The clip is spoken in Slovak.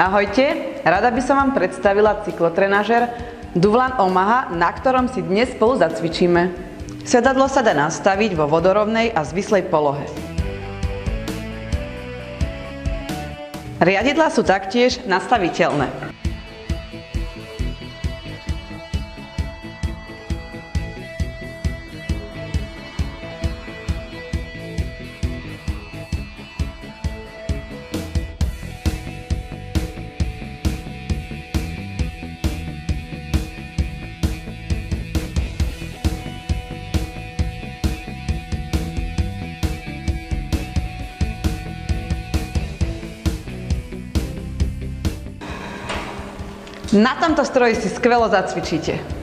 Ahojte, rada by som vám predstavila cyklotrenažér Duvlan Omaha, na ktorom si dnes spolu zacvičíme. Sedadlo sa dá nastaviť vo vodorovnej a zvislej polohe. Riadidlá sú taktiež nastaviteľné. Na tomto stroji si skvelo zacvičíte.